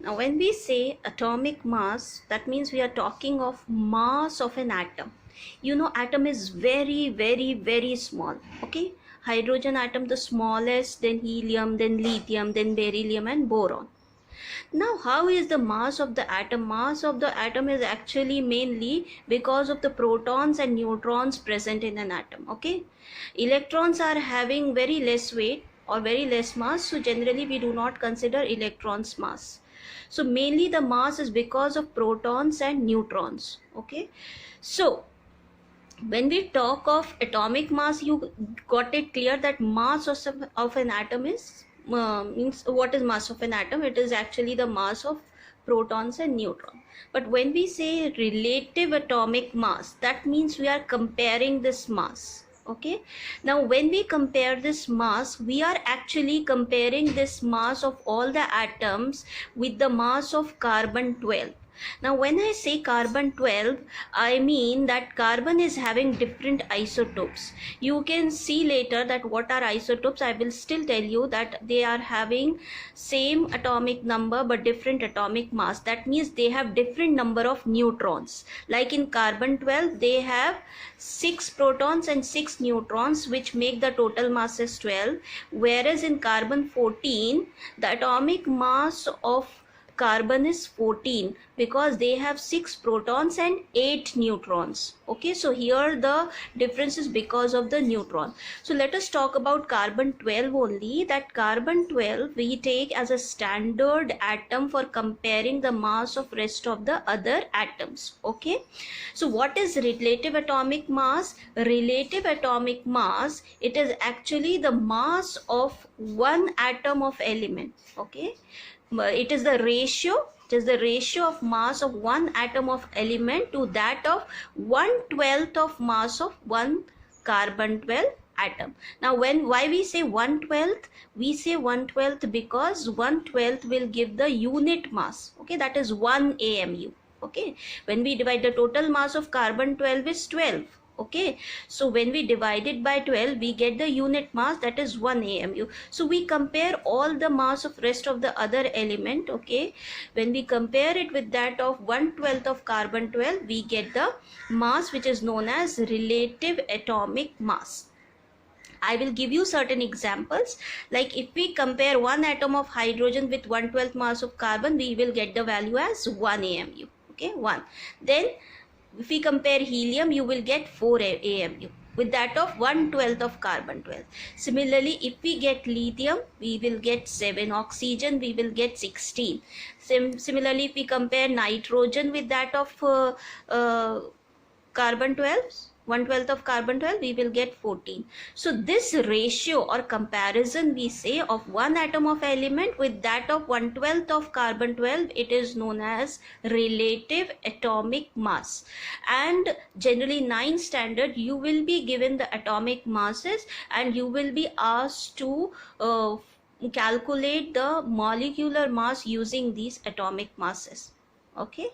Now, when we say atomic mass, that means we are talking of mass of an atom. You know, atom is very, very, very small. Okay, hydrogen atom the smallest, then helium, then lithium, then beryllium, and boron. Now, how is the mass of the atom? Mass of the atom is actually mainly because of the protons and neutrons present in an atom. Okay, electrons are having very less weight or very less mass, so generally we do not consider electrons mass. So mainly the mass is because of protons and neutrons. Okay, so when we talk of atomic mass, you got it clear that mass of an atom is means what is mass of an atom? It is actually the mass of protons and neutrons. But when we say relative atomic mass, that means we are comparing this mass. Okay, now when we compare this mass, we are actually comparing this mass of all the atoms with the mass of carbon 12. Now, when I say carbon 12, I mean that carbon is having different isotopes. You can see later that what are isotopes. I will still tell you that they are having same atomic number but different atomic mass. That means they have different number of neutrons. Like in carbon 12, they have 6 protons and 6 neutrons, which make the total mass as 12. Whereas in carbon 14, the atomic mass of carbon is 14 because they have 6 protons and 8 neutrons. Okay, so here the difference is because of the neutron. So let us talk about carbon 12 only. That carbon 12 we take as a standard atom for comparing the mass of rest of the other atoms. Okay, so what is relative atomic mass? Relative atomic mass, it is actually the mass of one atom of element. Okay, it is the ratio of mass of one atom of element to that of 1/12 of mass of one carbon 12 atom. Now why we say 1/12? We say 1/12 because 1/12 will give the unit mass. Okay, that is 1 AMU. Okay, when we divide, the total mass of carbon 12 is 12. Okay, so when we divide it by 12, we get the unit mass, that is 1 AMU. So we compare all the mass of rest of the other element. Okay, when we compare it with that of 1/12 of carbon 12, we get the mass which is known as relative atomic mass. I will give you certain examples. Like if we compare one atom of hydrogen with 1/12 mass of carbon, we will get the value as 1 AMU. Okay, 1. Then if we compare helium, you will get 4 AMU with that of 1/12 of carbon 12. Similarly, if we get lithium, we will get 7. Oxygen, we will get 16. Similarly, if we compare nitrogen with that of carbon 12, 1/12 of carbon 12, we will get 14. So this ratio or comparison we say of one atom of element with that of 1/12 of carbon 12, it is known as relative atomic mass. And generally 9 standard, you will be given the atomic masses and you will be asked to calculate the molecular mass using these atomic masses. Okay.